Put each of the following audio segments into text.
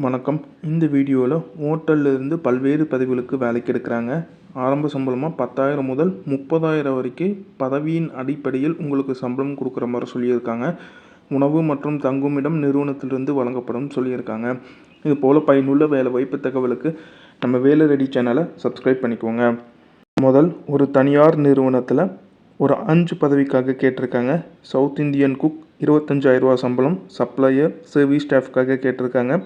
வணக்கம். இந்த வீடியோவில் ஹோட்டல்லிருந்து பல்வேறு பதவிகளுக்கு வேலைக்கு எடுக்கிறாங்க. ஆரம்ப சம்பளமாக 10,000 முதல் 30,000 வரைக்கும் பதவியின் அடிப்படையில் உங்களுக்கு சம்பளம் கொடுக்குற மாதிரி சொல்லியிருக்காங்க. உணவு மற்றும் தங்குமிடம் நிறுவனத்திலிருந்து வழங்கப்படும் சொல்லியிருக்காங்க. இது போல் பயனுள்ள வேலை வாய்ப்பு தகவலுக்கு நம்ம வேலை ரெடி சேனலை சப்ஸ்கிரைப் பண்ணிக்கோங்க. முதல் ஒரு தனியார் நிறுவனத்தில் ஒரு 5 பதவிக்காக கேட்டிருக்காங்க. சவுத் இந்தியன் குக் 25,000 சம்பளம். சப்ளையர் சர்வீஸ் ஸ்டாஃப்காக கேட்டிருக்காங்க.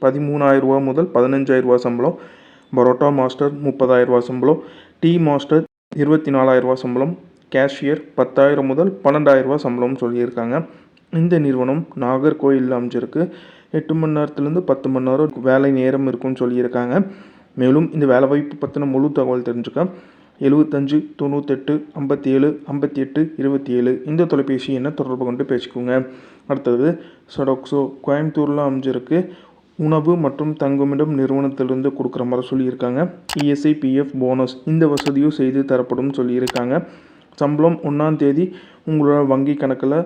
13,000 முதல் 15,000 சம்பளம். பரோட்டா மாஸ்டர் 30,000 சம்பளம். டீ மாஸ்டர் 24,000 சம்பளம். கேஷியர் 10,000 முதல் 12,000 சம்பளம் சொல்லியிருக்காங்க. இந்த நிறுவனம் நாகர்கோயிலில் அமைஞ்சிருக்கு. 8 மணி நேரத்துலேருந்து 10 மணி நேரம் வேலை நேரம் இருக்குன்னு சொல்லியிருக்காங்க. மேலும் இந்த வேலை வாய்ப்பு பற்றின முழு தகவல் தெரிஞ்சுக்க 75 98 57 58 27 இந்த தொலைபேசி எண்ணை தொடர்பு கொண்டு பேசிக்கோங்க. அடுத்தது சடோக்ஸோ கோயம்புத்தூரில் அமைஞ்சிருக்கு. உணவு மற்றும் தங்குமிடம் நிறுவனத்திலிருந்து கொடுக்குற மாதிரி சொல்லியிருக்காங்க. இஎஸ்ஐ பிஎஃப் போனஸ் இந்த வசதியும் செய்து தரப்படும் சொல்லியிருக்காங்க. சம்பளம் 1ஆம் தேதி உங்களோட வங்கி கணக்கில்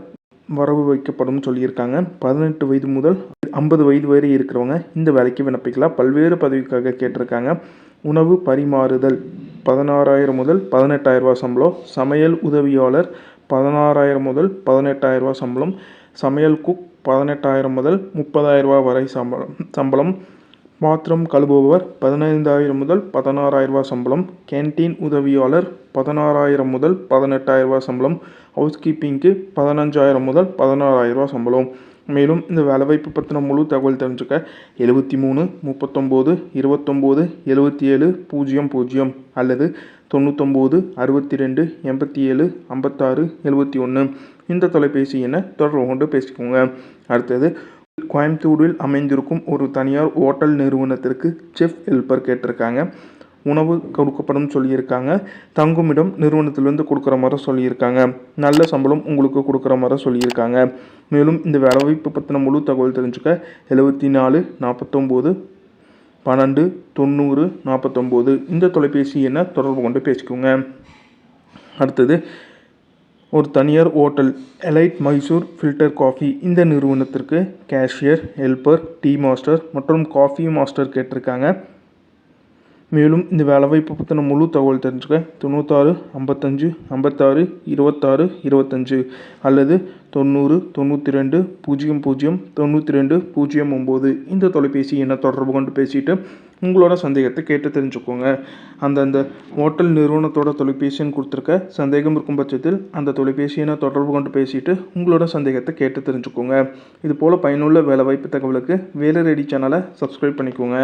வரவு வைக்கப்படும் சொல்லியிருக்காங்க. 18 வயது முதல் 50 வயது வரை இருக்கிறவங்க இந்த வேலைக்கு விண்ணப்பிக்கலாம். பல்வேறு பதவிக்காக கேட்டிருக்காங்க. உணவு பரிமாறுதல் 16,000 முதல் 18,000 சம்பளம். சமையல் உதவியாளர் 16,000 முதல் 18,000 சம்பளம். சமையல் குக் 18,000 முதல் 30,000 வரை சம்பளம். பாத்திரம் கழுவுபவர் 15,000 முதல் 16,000 சம்பளம். கேன்டீன் உதவியாளர் 16,000 முதல் 18,000 சம்பளம். ஹவுஸ் கீப்பிங்க்கு 15,000 முதல் 16,000 சம்பளம். மேலும் இந்த வேலைவாய்ப்பு பற்றின முழு தகவல் தெரிஞ்சுக்க 73 39 29 77 00 அல்லது 99 62 87 56 71 இந்த தொலைபேசி எண்ணை தொடர்பு கொண்டு பேசிக்கோங்க. அடுத்தது கோயம்புத்தூரில் அமைந்திருக்கும் ஒரு தனியார் ஹோட்டல் நிறுவனத்திற்கு செஃப் ஹெல்ப்பர் கேட்டிருக்காங்க. உணவு கொடுக்கப்படும் சொல்லியிருக்காங்க. தங்குமிடம் நிறுவனத்திலேருந்து கொடுக்குற மாதிரி சொல்லியிருக்காங்க. நல்ல சம்பளம் உங்களுக்கு கொடுக்குற மாதிரி சொல்லியிருக்காங்க. மேலும் இந்த வேலைவாய்ப்பு பற்றின முழு தகவல் தெரிஞ்சுக்க 74 49 12 90 49 இந்த தொலைபேசி எண்ணை தொடர்பு கொண்டு பேசிக்கோங்க. அடுத்தது ஒரு தனியார் hotel elite Mysore filter coffee இந்த நிறுவனத்திற்கு கேஷியர் ஹெல்ப்பர் டீ மாஸ்டர் மற்றும் காஃபி மாஸ்டர் கேட்டிருக்காங்க. மேலும் இந்த வேலைவாய்ப்பு பற்றின முழு தகவல் தெரிஞ்சுக்க 96 55 56 26 25 அல்லது 90 92 00 92 09 இந்த தொலைபேசி எண்ணை தொடர்பு கொண்டு பேசிட்டு உங்களோட சந்தேகத்தை கேட்டு தெரிஞ்சுக்கோங்க. அந்தந்த ஹோட்டல் நிறுவனத்தோட தொலைபேசி எண் கொடுத்துருக்க. சந்தேகம் இருக்கும் பட்சத்தில் அந்த தொலைபேசி எண்ணை தொடர்பு கொண்டு பேசிட்டு உங்களோட சந்தேகத்தை கேட்டு தெரிஞ்சுக்கோங்க. இது போல் பயனுள்ள வேலைவாய்ப்பு தகவலுக்கு வேலை ரெடி சேனலை சப்ஸ்கிரைப் பண்ணிக்கோங்க.